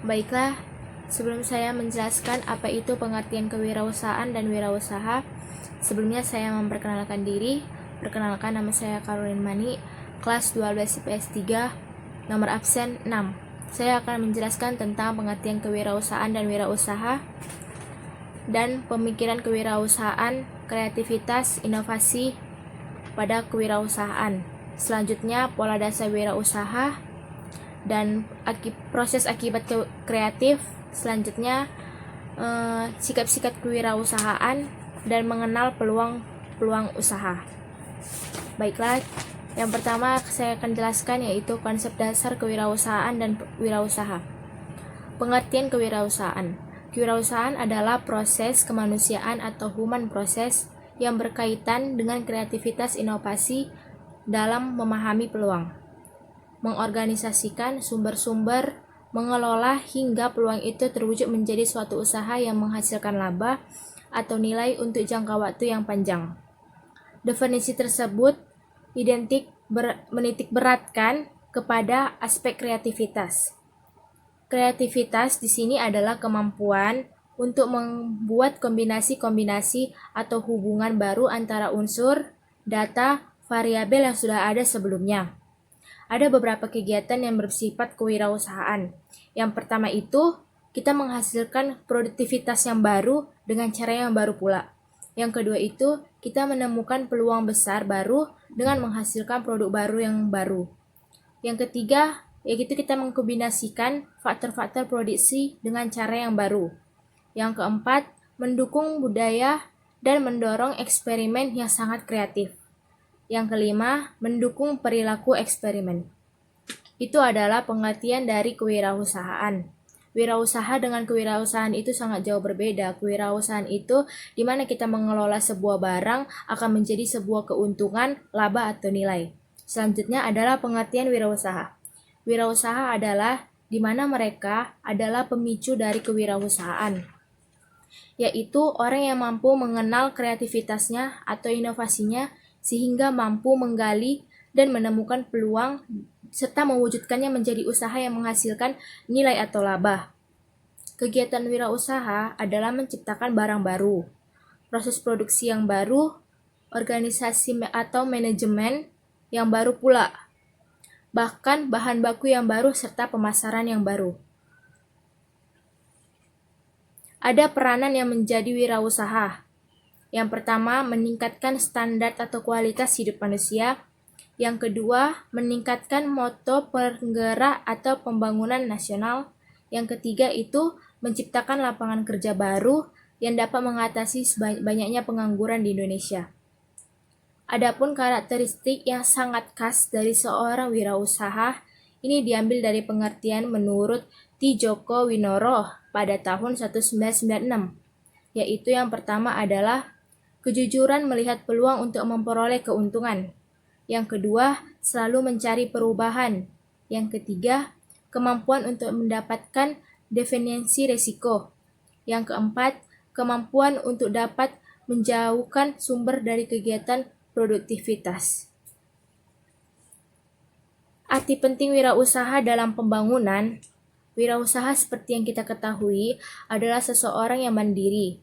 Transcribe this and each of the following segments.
Baiklah, sebelum saya menjelaskan apa itu pengertian kewirausahaan dan wirausaha, sebelumnya saya memperkenalkan diri. Perkenalkan, nama saya Caroline Mani, kelas 12 IPS 3, nomor absen 6. Saya akan menjelaskan tentang pengertian kewirausahaan dan wirausaha, dan pemikiran kewirausahaan, kreativitas, inovasi pada kewirausahaan. Selanjutnya, pola dasar wirausaha dan proses akibat kreatif. Selanjutnya, sikap-sikap kewirausahaan dan mengenal peluang usaha. Baiklah, yang pertama saya akan jelaskan yaitu konsep dasar kewirausahaan dan wirausaha. Pengertian kewirausahaan. Kewirausahaan adalah proses kemanusiaan atau human process yang berkaitan dengan kreativitas inovasi dalam memahami peluang, mengorganisasikan sumber-sumber, mengelola hingga peluang itu terwujud menjadi suatu usaha yang menghasilkan laba atau nilai untuk jangka waktu yang panjang. Definisi tersebut menitik beratkan kepada aspek kreativitas. Kreativitas di sini adalah kemampuan untuk membuat kombinasi-kombinasi atau hubungan baru antara unsur, data, variabel yang sudah ada sebelumnya. Ada beberapa kegiatan yang bersifat kewirausahaan. Yang pertama itu, kita menghasilkan produktivitas yang baru dengan cara yang baru pula. Yang kedua itu, kita menemukan peluang besar baru dengan menghasilkan produk baru yang baru. Yang ketiga, yaitu kita mengkombinasikan faktor-faktor produksi dengan cara yang baru. Yang keempat, mendukung budaya dan mendorong eksperimen yang sangat kreatif. Yang kelima, mendukung perilaku eksperimen. Itu adalah pengertian dari kewirausahaan. Wirausaha dengan kewirausahaan itu sangat jauh berbeda. Kewirausahaan itu di mana kita mengelola sebuah barang akan menjadi sebuah keuntungan, laba atau nilai. Selanjutnya adalah pengertian wirausaha. Wirausaha adalah di mana mereka adalah pemicu dari kewirausahaan, yaitu orang yang mampu mengenal kreativitasnya atau inovasinya sehingga mampu menggali dan menemukan peluang serta mewujudkannya menjadi usaha yang menghasilkan nilai atau laba. Kegiatan wirausaha adalah menciptakan barang baru, proses produksi yang baru, organisasi atau manajemen yang baru pula, bahkan bahan baku yang baru serta pemasaran yang baru. Ada peranan yang menjadi wirausaha. Yang pertama, meningkatkan standar atau kualitas hidup manusia. Yang kedua, meningkatkan moto penggerak atau pembangunan nasional. Yang ketiga itu menciptakan lapangan kerja baru yang dapat mengatasi banyaknya pengangguran di Indonesia. Adapun karakteristik yang sangat khas dari seorang wirausaha ini diambil dari pengertian menurut T. Joko Winoro pada tahun 1996, yaitu yang pertama adalah kejujuran melihat peluang untuk memperoleh keuntungan. Yang kedua, selalu mencari perubahan. Yang ketiga, kemampuan untuk mendapatkan definisi risiko. Yang keempat, kemampuan untuk dapat menjauhkan sumber dari kegiatan produktivitas. Arti penting wirausaha dalam pembangunan. Wirausaha seperti yang kita ketahui adalah seseorang yang mandiri,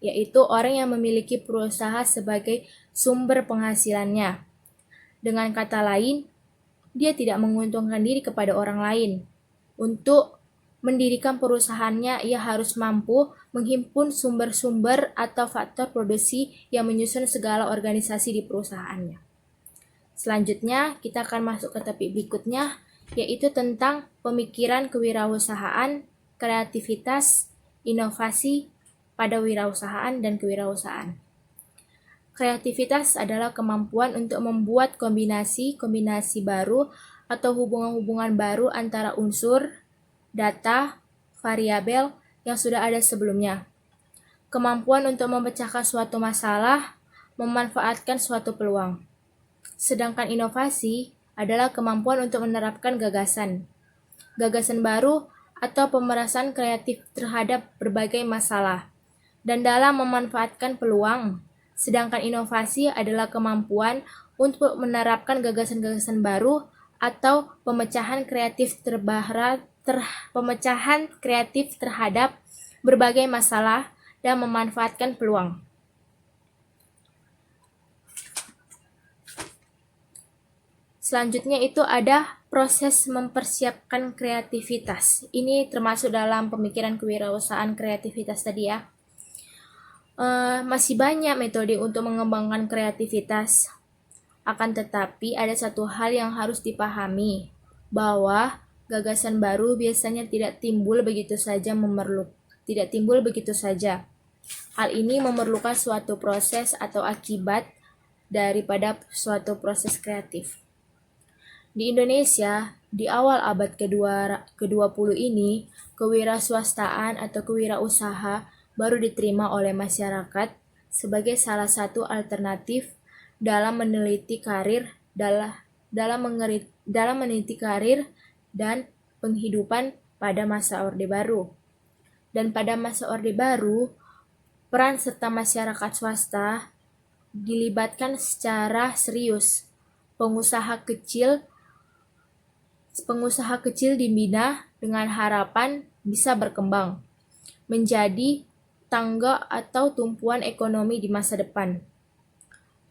yaitu orang yang memiliki perusahaan sebagai sumber penghasilannya. Dengan kata lain, dia tidak menguntungkan diri kepada orang lain. Untuk mendirikan perusahaannya, ia harus mampu menghimpun sumber-sumber atau faktor produksi yang menyusun segala organisasi di perusahaannya. Selanjutnya, kita akan masuk ke topik berikutnya, yaitu tentang pemikiran kewirausahaan, kreativitas, inovasi pada wirausahaan dan kewirausahaan. Kreativitas adalah kemampuan untuk membuat kombinasi-kombinasi baru atau hubungan-hubungan baru antara unsur, data, variabel yang sudah ada sebelumnya. Kemampuan untuk memecahkan suatu masalah, memanfaatkan suatu peluang. Sedangkan inovasi adalah kemampuan untuk menerapkan gagasan baru atau pemerasan kreatif terhadap berbagai masalah, dan dalam memanfaatkan peluang. Sedangkan inovasi adalah kemampuan untuk menerapkan gagasan-gagasan baru atau pemecahan kreatif pemecahan kreatif terhadap berbagai masalah dan memanfaatkan peluang. Selanjutnya itu ada proses mempersiapkan kreativitas. Ini termasuk dalam pemikiran kewirausahaan kreativitas tadi ya. Masih banyak metode untuk mengembangkan kreativitas. Akan tetapi ada satu hal yang harus dipahami, bahwa gagasan baru biasanya tidak timbul begitu saja Hal ini memerlukan suatu proses atau akibat daripada suatu proses kreatif. Di Indonesia, di awal abad ke-20 ini, kewirausahaan atau kewirausaha baru diterima oleh masyarakat sebagai salah satu alternatif dalam meneliti karir dan penghidupan pada masa Orde Baru. Dan pada masa Orde Baru, peran serta masyarakat swasta dilibatkan secara serius. Pengusaha kecil dibina dengan harapan bisa berkembang menjadi tangga atau tumpuan ekonomi di masa depan.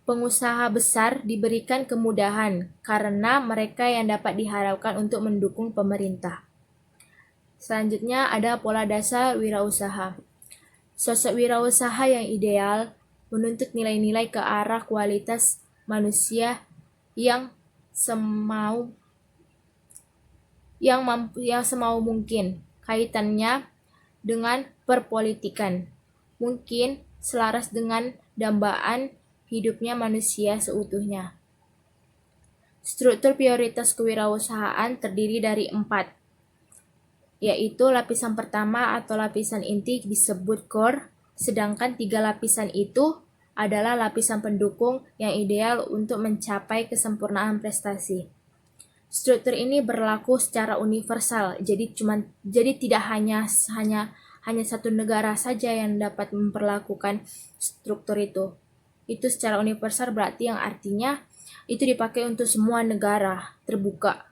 Pengusaha besar diberikan kemudahan karena mereka yang dapat diharapkan untuk mendukung pemerintah. Selanjutnya ada pola dasar wirausaha. Sosok wirausaha yang ideal menuntut nilai-nilai ke arah kualitas manusia yang semau mungkin. Kaitannya dengan perpolitikan, mungkin selaras dengan dambaan hidupnya manusia seutuhnya. Struktur prioritas kewirausahaan terdiri dari 4, yaitu lapisan pertama atau lapisan inti disebut core, sedangkan 3 lapisan itu adalah lapisan pendukung yang ideal untuk mencapai kesempurnaan prestasi. Struktur ini berlaku secara universal, jadi tidak hanya satu negara saja yang dapat memperlakukan struktur itu. Itu secara universal berarti yang artinya itu dipakai untuk semua negara, terbuka.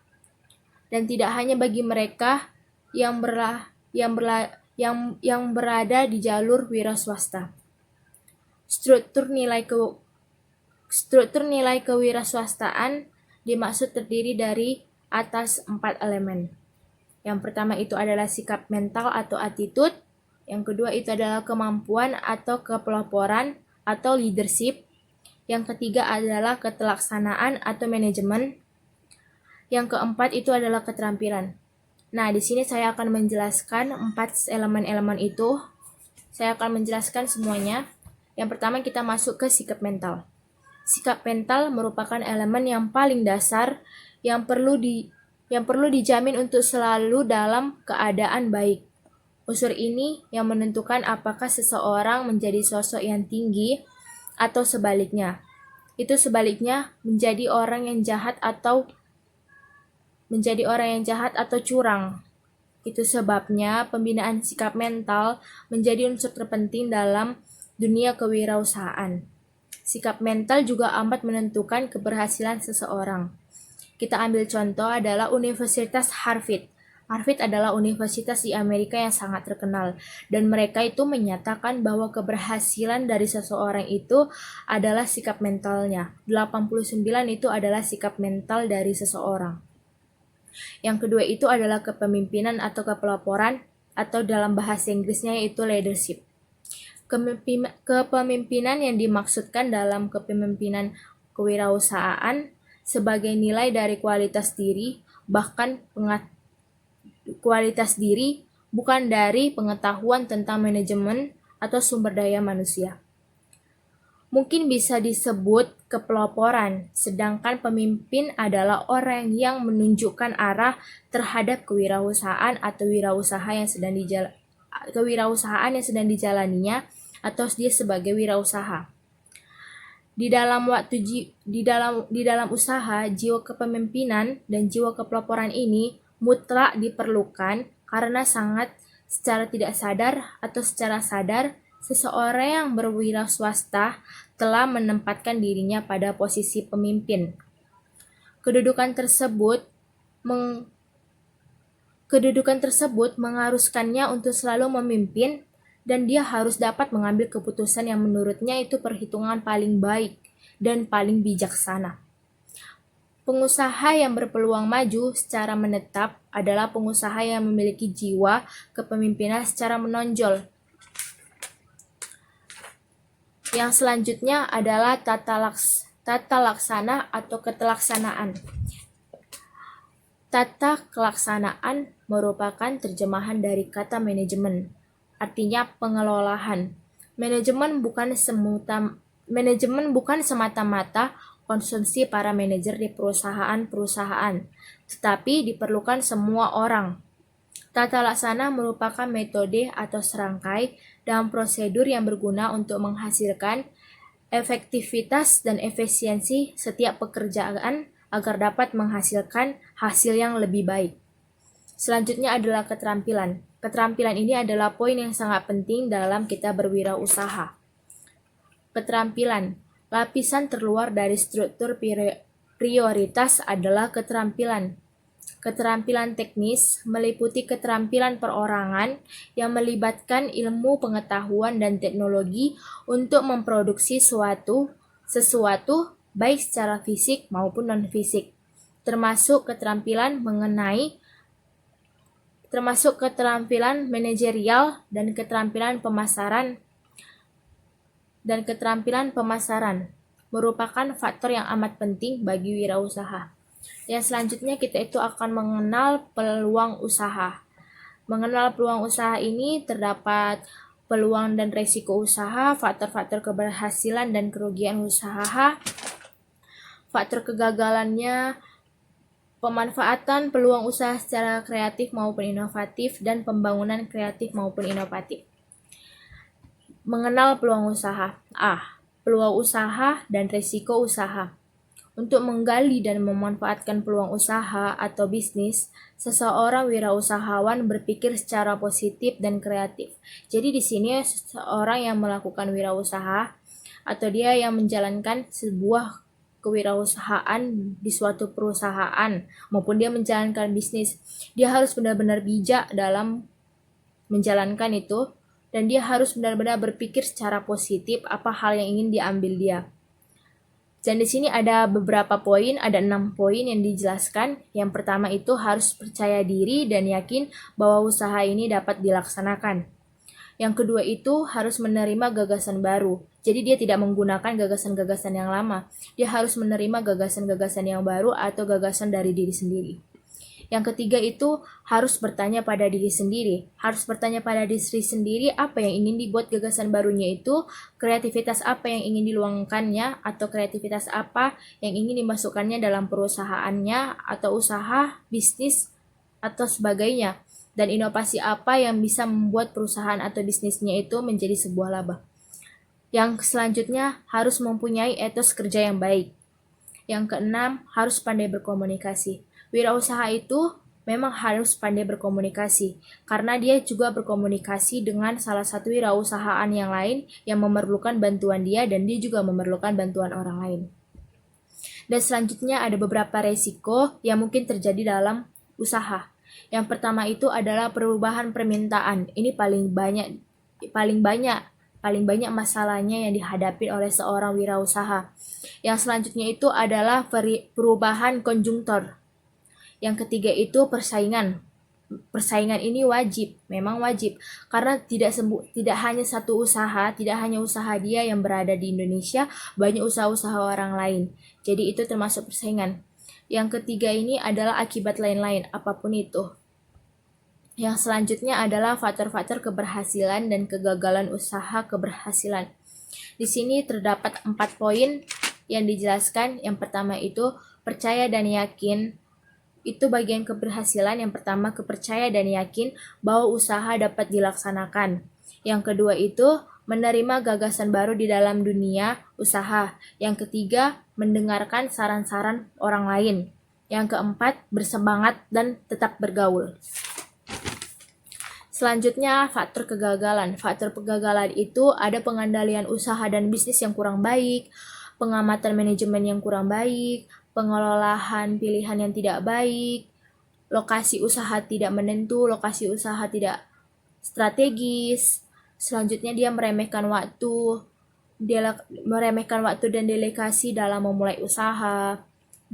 Dan tidak hanya bagi mereka yang berada di jalur wira swasta. Struktur nilai kewirausahaan dimaksud terdiri dari atas 4 elemen. Yang pertama itu adalah sikap mental atau attitude. Yang kedua itu adalah kemampuan atau kepeloporan atau leadership. Yang ketiga adalah ketelaksanaan atau manajemen. Yang keempat itu adalah keterampilan. Nah, di sini saya akan menjelaskan 4 elemen-elemen itu. Saya akan menjelaskan semuanya. Yang pertama kita masuk ke sikap mental. Sikap mental merupakan elemen yang paling dasar yang perlu dijamin untuk selalu dalam keadaan baik. Unsur ini yang menentukan apakah seseorang menjadi sosok yang tinggi atau sebaliknya. Itu sebaliknya menjadi orang yang jahat atau curang. Itu sebabnya pembinaan sikap mental menjadi unsur terpenting dalam dunia kewirausahaan. Sikap mental juga amat menentukan keberhasilan seseorang. Kita ambil contoh adalah Universitas Harvard. Harvard adalah universitas di Amerika yang sangat terkenal, dan mereka itu menyatakan bahwa keberhasilan dari seseorang itu adalah sikap mentalnya. 89 itu adalah sikap mental dari seseorang. Yang kedua itu adalah kepemimpinan atau kepelaporan, atau dalam bahasa Inggrisnya yaitu leadership. Kepemimpinan yang dimaksudkan dalam kepemimpinan kewirausahaan sebagai nilai dari kualitas diri, kualitas diri bukan dari pengetahuan tentang manajemen atau sumber daya manusia. Mungkin bisa disebut kepeloporan, sedangkan pemimpin adalah orang yang menunjukkan arah terhadap kewirausahaan atau kewirausahaan yang sedang dijalaninya, atau dia sebagai wirausaha. Di dalam usaha, jiwa kepemimpinan dan jiwa kepeloporan ini mutlak diperlukan karena secara tidak sadar atau secara sadar seseorang yang berwira swasta telah menempatkan dirinya pada posisi pemimpin. Kedudukan Kedudukan tersebut mengharuskannya untuk selalu memimpin, dan dia harus dapat mengambil keputusan yang menurutnya itu perhitungan paling baik dan paling bijaksana. Pengusaha yang berpeluang maju secara menetap adalah pengusaha yang memiliki jiwa kepemimpinan secara menonjol. Yang selanjutnya adalah tata laksana atau ketelaksanaan. Tata kelaksanaan merupakan terjemahan dari kata manajemen, artinya pengelolaan. Manajemen bukan semata-mata konsumsi para manajer di perusahaan-perusahaan, tetapi diperlukan semua orang. Tata laksana merupakan metode atau serangkai dan prosedur yang berguna untuk menghasilkan efektivitas dan efisiensi setiap pekerjaan agar dapat menghasilkan hasil yang lebih baik. Selanjutnya adalah keterampilan. Keterampilan ini adalah poin yang sangat penting dalam kita berwirausaha. Keterampilan. Lapisan terluar dari struktur prioritas adalah keterampilan. Keterampilan teknis meliputi keterampilan perorangan yang melibatkan ilmu pengetahuan dan teknologi untuk memproduksi sesuatu baik secara fisik maupun non-fisik, termasuk keterampilan manajerial dan keterampilan pemasaran merupakan faktor yang amat penting bagi wirausaha. Yang selanjutnya kita itu akan mengenal peluang usaha. Mengenal peluang usaha ini terdapat peluang dan resiko usaha, faktor-faktor keberhasilan dan kerugian usaha, faktor kegagalannya, pemanfaatan peluang usaha secara kreatif maupun inovatif, dan pembangunan kreatif maupun inovatif. Mengenal peluang usaha. Peluang usaha dan resiko usaha. Untuk menggali dan memanfaatkan peluang usaha atau bisnis, seseorang wirausahawan berpikir secara positif dan kreatif. Jadi di sini seseorang yang melakukan wirausaha atau dia yang menjalankan sebuah kewirausahaan di suatu perusahaan maupun dia menjalankan bisnis, dia harus benar-benar bijak dalam menjalankan itu, dan dia harus benar-benar berpikir secara positif apa hal yang ingin diambil dia. Dan di sini ada beberapa poin, ada 6 poin yang dijelaskan. Yang pertama itu harus percaya diri dan yakin bahwa usaha ini dapat dilaksanakan. Yang kedua itu harus menerima gagasan baru. Jadi dia tidak menggunakan gagasan-gagasan yang lama. Dia harus menerima gagasan-gagasan yang baru atau gagasan dari diri sendiri. Yang ketiga itu harus bertanya pada diri sendiri. Harus bertanya pada diri sendiri apa yang ingin dibuat gagasan barunya itu, kreativitas apa yang ingin diluangkannya, atau kreativitas apa yang ingin dimasukkannya dalam perusahaannya atau usaha, bisnis, atau sebagainya. Dan inovasi apa yang bisa membuat perusahaan atau bisnisnya itu menjadi sebuah laba. Yang selanjutnya harus mempunyai etos kerja yang baik. Yang keenam, harus pandai berkomunikasi. Wirausaha itu memang harus pandai berkomunikasi, karena dia juga berkomunikasi dengan salah satu wirausahaan yang lain yang memerlukan bantuan dia, dan dia juga memerlukan bantuan orang lain. Dan selanjutnya ada beberapa resiko yang mungkin terjadi dalam usaha. Yang pertama itu adalah perubahan permintaan. Ini paling banyak masalahnya yang dihadapi oleh seorang wirausaha. Yang selanjutnya itu adalah perubahan konjungtur. Yang ketiga itu persaingan. Persaingan ini memang wajib, karena tidak hanya satu usaha, tidak hanya usaha dia yang berada di Indonesia, banyak usaha-usaha orang lain. Jadi itu termasuk persaingan. Yang ketiga ini adalah akibat lain-lain, apapun itu. Yang selanjutnya adalah faktor-faktor keberhasilan dan kegagalan usaha keberhasilan. Di sini terdapat 4 poin yang dijelaskan. Yang pertama itu percaya dan yakin. Itu bagian keberhasilan. Yang pertama, kepercaya dan yakin bahwa usaha dapat dilaksanakan. Yang kedua itu menerima gagasan baru di dalam dunia usaha. Yang ketiga, mendengarkan saran-saran orang lain. Yang keempat, bersemangat dan tetap bergaul. Selanjutnya, faktor kegagalan. Faktor kegagalan itu ada pengandalian usaha dan bisnis yang kurang baik, pengamatan manajemen yang kurang baik, pengelolaan pilihan yang tidak baik, lokasi usaha tidak menentu, lokasi usaha tidak strategis. Selanjutnya dia meremehkan waktu dan delegasi dalam memulai usaha,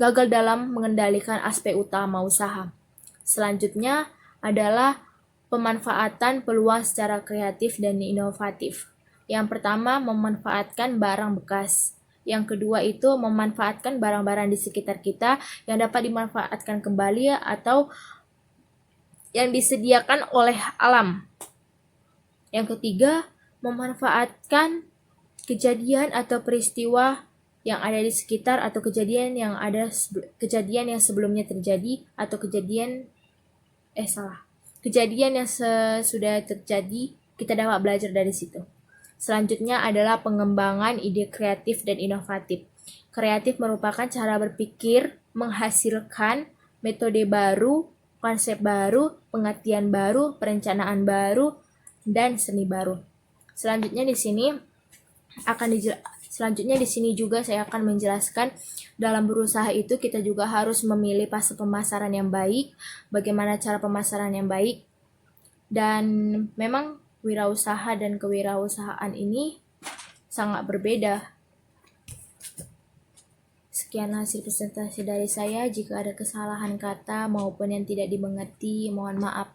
gagal dalam mengendalikan aspek utama usaha. Selanjutnya adalah pemanfaatan peluang secara kreatif dan inovatif. Yang pertama, memanfaatkan barang bekas. Yang kedua itu memanfaatkan barang-barang di sekitar kita yang dapat dimanfaatkan kembali atau yang disediakan oleh alam. Yang ketiga, memanfaatkan kejadian atau peristiwa yang ada di sekitar atau kejadian yang sebelumnya terjadi atau kejadian yang sudah terjadi, kita dapat belajar dari situ. Selanjutnya adalah pengembangan ide kreatif dan inovatif. Kreatif merupakan cara berpikir menghasilkan metode baru, konsep baru, pengertian baru, perencanaan baru, dan seni baru. Selanjutnya di sini juga saya akan menjelaskan dalam berusaha itu kita juga harus memilih fase pemasaran yang baik, bagaimana cara pemasaran yang baik, dan memang wirausaha dan kewirausahaan ini sangat berbeda. Sekian hasil presentasi dari saya. Jika ada kesalahan kata maupun yang tidak dimengerti, mohon maaf.